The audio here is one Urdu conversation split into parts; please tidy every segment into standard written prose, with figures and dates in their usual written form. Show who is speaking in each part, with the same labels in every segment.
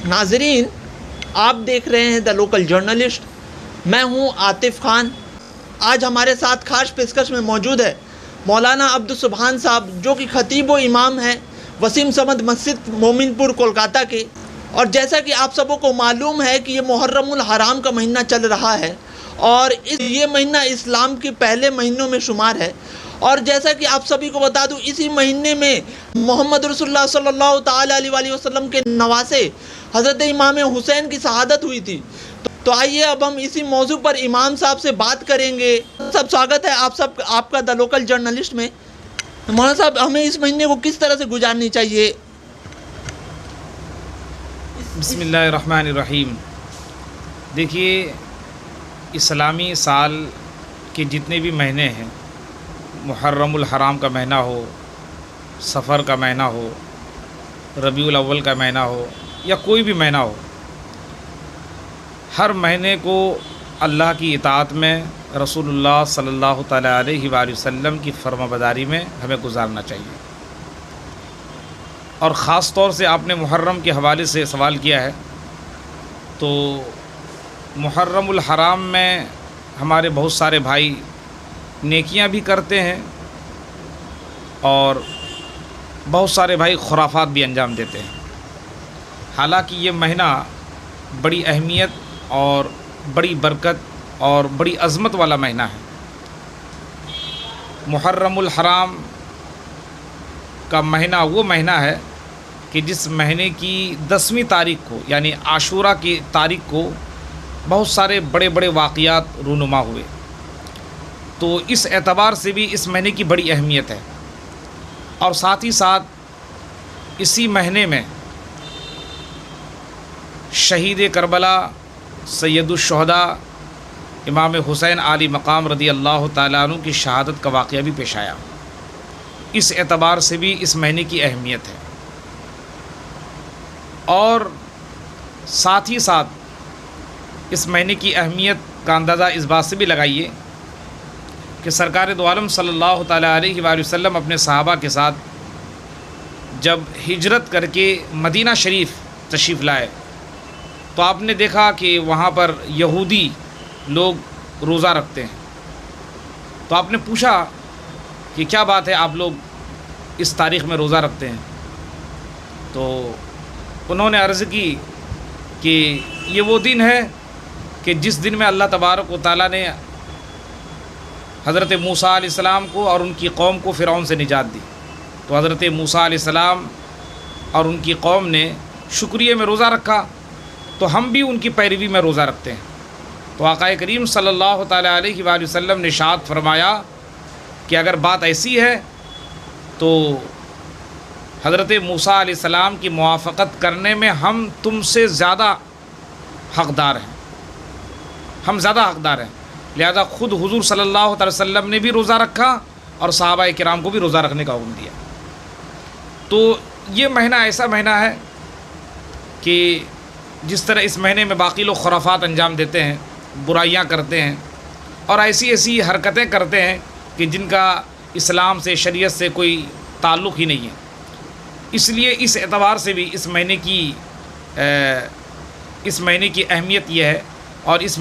Speaker 1: ناظرین، آپ دیکھ رہے ہیں دا لوکل جرنلسٹ. میں ہوں عاطف خان. آج ہمارے ساتھ خاص پیشکش میں موجود ہے مولانا عبدالسبحان صاحب، جو کہ خطیب و امام ہیں وسیم صمد مسجد مومن پور کولکاتہ کے. اور جیسا کہ آپ سبوں کو معلوم ہے کہ یہ محرم الحرام کا مہینہ چل رہا ہے اور یہ مہینہ اسلام کے پہلے مہینوں میں شمار ہے. اور جیسا کہ آپ سبھی کو بتا دوں، اسی مہینے میں محمد رسول اللہ صلی اللہ تعالیٰ علیہ وآلہ وسلم کے نواسے حضرت امام حسین کی شہادت ہوئی تھی. تو آئیے اب ہم اسی موضوع پر امام صاحب سے بات کریں گے. سب سواگت ہے آپ کا دا لوکل جرنلسٹ میں. مولانا صاحب، ہمیں اس مہینے کو کس طرح سے گزارنی چاہیے؟
Speaker 2: بسم اللہ الرحمن الرحیم. دیکھیے، اسلامی سال کے جتنے بھی مہینے ہیں، محرم الحرام کا مہینہ ہو، سفر کا مہینہ ہو، ربیع الاول کا مہینہ ہو یا کوئی بھی مہینہ ہو، ہر مہینے کو اللہ کی اطاعت میں، رسول اللہ صلی اللہ تعالیٰ علیہ وآلہ وسلم کی فرما برداری میں ہمیں گزارنا چاہیے. اور خاص طور سے آپ نے محرم کے حوالے سے سوال کیا ہے، تو محرم الحرام میں ہمارے بہت سارے بھائی نیکیاں بھی کرتے ہیں اور بہت سارے بھائی خرافات بھی انجام دیتے ہیں. حالانکہ یہ مہینہ بڑی اہمیت اور بڑی برکت اور بڑی عظمت والا مہینہ ہے. محرم الحرام کا مہینہ وہ مہینہ ہے کہ جس مہینے کی 10ویں تاریخ کو، یعنی عاشورہ کی تاریخ کو، بہت سارے بڑے بڑے واقعات رونما ہوئے. تو اس اعتبار سے بھی اس مہینے کی بڑی اہمیت ہے. اور ساتھ ہی ساتھ اسی مہینے میں شہید کربلا سید الشہداء امام حسین علی مقام رضی اللہ تعالیٰ عنہ کی شہادت کا واقعہ بھی پیش آیا. اس اعتبار سے بھی اس مہینے کی اہمیت ہے. اور ساتھ ہی ساتھ اس مہینے کی اہمیت کا اندازہ اس بات سے بھی لگائیے کہ سرکار دو عالم صلی اللہ تعالیٰ علیہ وآلہ وسلم اپنے صحابہ کے ساتھ جب ہجرت کر کے مدینہ شریف تشریف لائے تو آپ نے دیکھا کہ وہاں پر یہودی لوگ روزہ رکھتے ہیں. تو آپ نے پوچھا کہ کیا بات ہے، آپ لوگ اس تاریخ میں روزہ رکھتے ہیں؟ تو انہوں نے عرض کی کہ یہ وہ دن ہے کہ جس دن میں اللہ تبارک و تعالیٰ نے حضرت موسیٰ علیہ السلام کو اور ان کی قوم کو فرعون سے نجات دی. تو حضرت موسیٰ علیہ السلام اور ان کی قوم نے شکریہ میں روزہ رکھا، تو ہم بھی ان کی پیروی میں روزہ رکھتے ہیں. تو آقا کریم صلی اللہ تعالیٰ علیہ وآلہ وسلم نے ارشاد فرمایا کہ اگر بات ایسی ہے تو حضرت موسیٰ علیہ السلام کی موافقت کرنے میں ہم تم سے زیادہ حقدار ہیں، ہم زیادہ حقدار ہیں. لہذا خود حضور صلی اللہ تعالی وسلم نے بھی روزہ رکھا اور صحابہ کرام کو بھی روزہ رکھنے کا حکم دیا. تو یہ مہینہ ایسا مہینہ ہے کہ جس طرح اس مہینے میں باقی لوگ خرافات انجام دیتے ہیں، برائیاں کرتے ہیں اور ایسی ایسی حرکتیں کرتے ہیں کہ جن کا اسلام سے، شریعت سے کوئی تعلق ہی نہیں ہے. اس لیے اس اعتبار سے بھی اس مہینے کی اہمیت یہ ہے. اور اس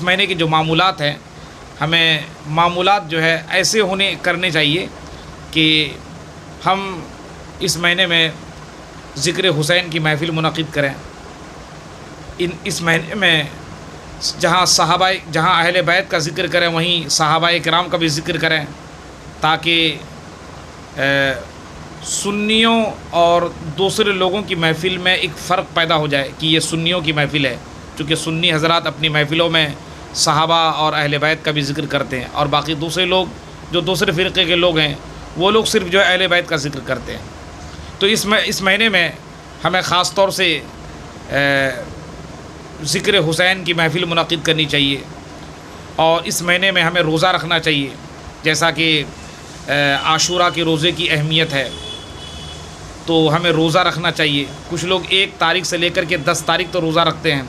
Speaker 2: مہینے کے جو معمولات ہیں، ہمیں معمولات جو ہے ایسے کرنے چاہیے کہ ہم اس مہینے میں ذکر حسین کی محفل منعقد کریں. اس مہینے میں جہاں اہل بیت کا ذکر کریں، وہیں صحابہ کرام کا بھی ذکر کریں، تاکہ سنیوں اور دوسرے لوگوں کی محفل میں ایک فرق پیدا ہو جائے کہ یہ سنیوں کی محفل ہے. چونکہ سنی حضرات اپنی محفلوں میں صحابہ اور اہل بیت کا بھی ذکر کرتے ہیں، اور باقی دوسرے لوگ جو دوسرے فرقے کے لوگ ہیں وہ لوگ صرف جو ہے اہل بیت کا ذکر کرتے ہیں. تو اس مہینے میں ہمیں خاص طور سے ذکر حسین کی محفل منعقد کرنی چاہیے. اور اس مہینے میں ہمیں روزہ رکھنا چاہیے، جیسا کہ عاشورہ کے روزے کی اہمیت ہے تو ہمیں روزہ رکھنا چاہیے. کچھ لوگ 1 تاریخ سے لے کر کے 10 تاریخ تک روزہ رکھتے ہیں.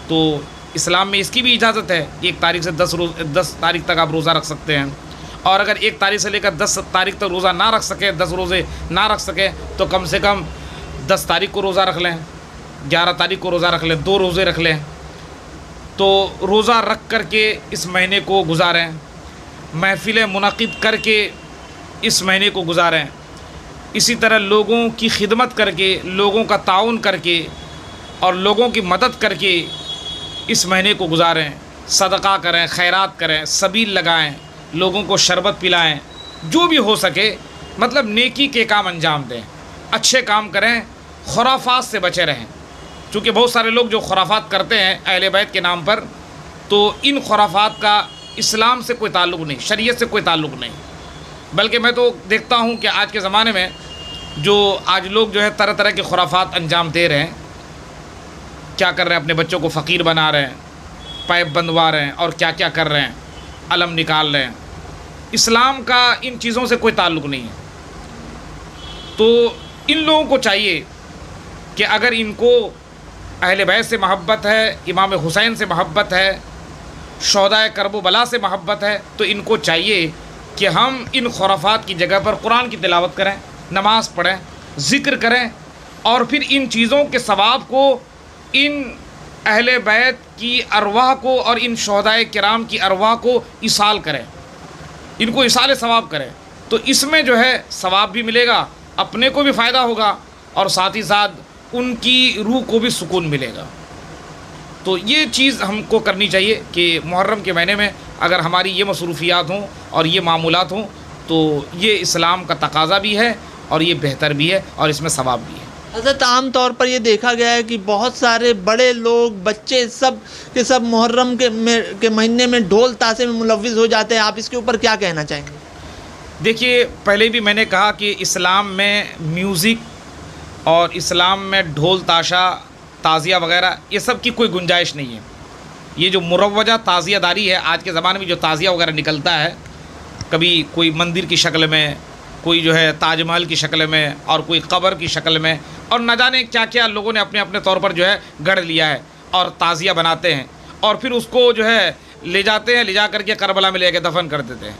Speaker 2: تو اسلام میں اس کی بھی اجازت ہے، 1 تاریخ سے 10 تاریخ تک آپ روزہ رکھ سکتے ہیں. اور اگر 1 تاریخ سے لے کر 10 تاریخ تک روزہ نہ رکھ سکے، 10 روزے نہ رکھ سکے، تو کم سے کم 10 تاریخ کو روزہ رکھ لیں. 11 تاریخ کو روزہ رکھ لیں، 2 روزے رکھ لیں، تو روزہ رکھ کر کے اس مہینے کو گزاریں، محفلیں منعقد کر کے اس مہینے کو گزاریں، اسی طرح لوگوں کی خدمت کر کے، لوگوں کا تعاون کر کے اور لوگوں کی مدد کر کے اس مہینے کو گزاریں، صدقہ کریں، خیرات کریں، سبیل لگائیں، لوگوں کو شربت پلائیں، جو بھی ہو سکے مطلب نیکی کے کام انجام دیں، اچھے کام کریں، خرافات سے بچے رہیں، چونکہ بہت سارے لوگ جو خرافات کرتے ہیں اہل بیت کے نام پر، تو ان خرافات کا اسلام سے کوئی تعلق نہیں، شریعت سے کوئی تعلق نہیں، بلکہ میں تو دیکھتا ہوں کہ آج کے زمانے میں جو آج لوگ جو ہے طرح طرح کے خرافات انجام دے رہے ہیں، کیا کر رہے ہیں، اپنے بچوں کو فقیر بنا رہے ہیں، پائپ بندوا رہے ہیں اور کیا کیا کر رہے ہیں، علم نکال رہے ہیں، اسلام کا ان چیزوں سے کوئی تعلق نہیں ہے۔ تو ان لوگوں کو چاہیے کہ اگر ان کو اہل بیت سے محبت ہے، امام حسین سے محبت ہے، شہدائے کرب و بلا سے محبت ہے، تو ان کو چاہیے کہ ہم ان خرافات کی جگہ پر قرآن کی تلاوت کریں، نماز پڑھیں، ذکر کریں، اور پھر ان چیزوں کے ثواب کو ان اہل بیت کی ارواح کو اور ان شہدائے کرام کی ارواح کو ایصال کریں، ان کو ایصال ثواب کریں، تو اس میں جو ہے ثواب بھی ملے گا، اپنے کو بھی فائدہ ہوگا اور ساتھ ہی ساتھ ان کی روح کو بھی سکون ملے گا۔ تو یہ چیز ہم کو کرنی چاہیے کہ محرم کے مہینے میں اگر ہماری یہ مصروفیات ہوں اور یہ معمولات ہوں تو یہ اسلام کا تقاضا بھی ہے اور یہ بہتر بھی ہے اور اس میں ثواب بھی ہے۔
Speaker 1: حضرت عام طور پر یہ دیکھا گیا ہے کہ بہت سارے بڑے لوگ، بچے سب کے سب محرم کے مہینے میں ڈھول تاشے میں ملوث ہو جاتے ہیں، آپ اس کے اوپر کیا کہنا چاہیں گے؟
Speaker 2: دیکھیے، پہلے بھی میں نے کہا کہ اسلام میں میوزک اور اسلام میں ڈھول تاشا، تعزیہ وغیرہ یہ سب کی کوئی گنجائش نہیں ہے۔ یہ جو مروجہ تعزیہ داری ہے، آج کے زمانے میں جو تعزیہ وغیرہ نکلتا ہے، کبھی کوئی مندر کی شکل میں، کوئی جو ہے تاج محل کی شکل میں اور کوئی قبر کی شکل میں، اور نہ جانے کیا کیا لوگوں نے اپنے اپنے طور پر جو ہے گڑھ لیا ہے اور تعزیہ بناتے ہیں، اور پھر اس کو جو ہے لے جاتے ہیں، لے جا کر کے کربلا میں لے کے دفن کر دیتے ہیں۔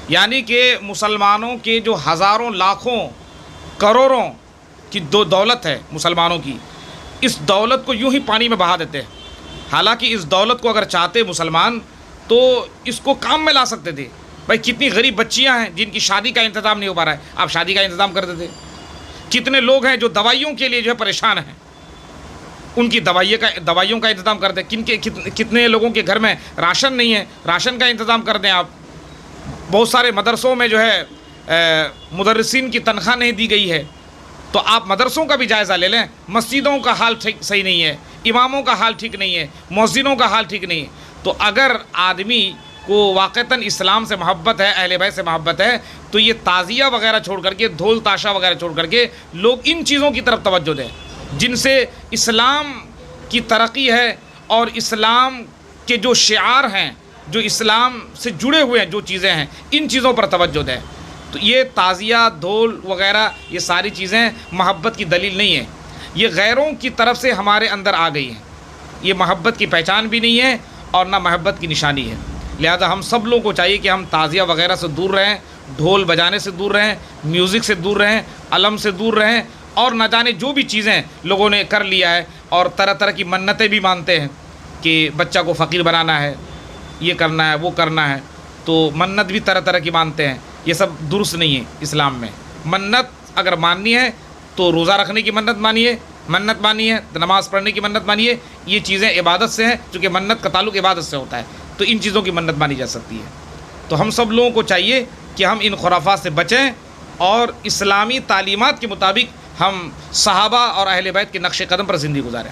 Speaker 2: یعنی کہ مسلمانوں کے جو ہزاروں لاکھوں کروڑوں کی دولت ہے مسلمانوں کی، اس دولت کو یوں ہی پانی میں بہا دیتے ہیں۔ حالانکہ اس دولت کو اگر چاہتے مسلمان تو اس کو کام میں لا سکتے تھے۔ بھائی کتنی غریب بچیاں ہیں جن کی شادی کا انتظام نہیں ہو پا رہا ہے، آپ شادی کا انتظام کر دیتے۔ کتنے لوگ ہیں جو دوائیوں کے لیے جو ہے پریشان ہیں، ان کی دوائیوں کا انتظام کر دیں۔ کتنے لوگوں کے گھر میں راشن نہیں ہے، راشن کا انتظام کر دیں آپ۔ بہت سارے مدرسوں میں جو ہے مدرسین کی تنخواہ نہیں دی گئی ہے، تو آپ مدرسوں کا بھی جائزہ لے لیں۔ مسجدوں کا حال صحیح نہیں ہے، اماموں کا حال ٹھیک نہیں ہے، مؤذنوں کا حال ٹھیک نہیں ہے۔ تو اگر آدمی کو واقعتاً اسلام سے محبت ہے، اہل بیت سے محبت ہے، تو یہ تعزیہ وغیرہ چھوڑ کر کے، ڈھول تاشا وغیرہ چھوڑ کر کے لوگ ان چیزوں کی طرف توجہ دیں جن سے اسلام کی ترقی ہے، اور اسلام کے جو شعار ہیں، جو اسلام سے جڑے ہوئے ہیں جو چیزیں ہیں، ان چیزوں پر توجہ دیں۔ تو یہ تعزیہ، ڈھول وغیرہ یہ ساری چیزیں محبت کی دلیل نہیں ہیں، یہ غیروں کی طرف سے ہمارے اندر آ گئی ہیں۔ یہ محبت کی پہچان بھی نہیں ہے اور نہ محبت کی نشانی ہے۔ لہذا ہم سب لوگوں کو چاہیے کہ ہم تعزیہ وغیرہ سے دور رہیں، ڈھول بجانے سے دور رہیں، میوزک سے دور رہیں، علم سے دور رہیں، اور نہ جانے جو بھی چیزیں لوگوں نے کر لیا ہے، اور طرح طرح کی منتیں بھی مانتے ہیں کہ بچہ کو فقیر بنانا ہے، یہ کرنا ہے، وہ کرنا ہے، تو منت بھی طرح طرح کی مانتے ہیں۔ یہ سب درست نہیں ہے اسلام میں۔ منت اگر ماننی ہے تو روزہ رکھنے کی منت مانیے، تو نماز پڑھنے کی منت مانیے، یہ چیزیں عبادت سے ہیں، چونکہ منت کا تعلق عبادت سے ہوتا ہے، تو ان چیزوں کی منت مانی جا سکتی ہے۔ تو ہم سب لوگوں کو چاہیے کہ ہم ان خرافات سے بچیں اور اسلامی تعلیمات کے مطابق ہم صحابہ اور اہل بیت کے نقش قدم پر زندگی گزاریں۔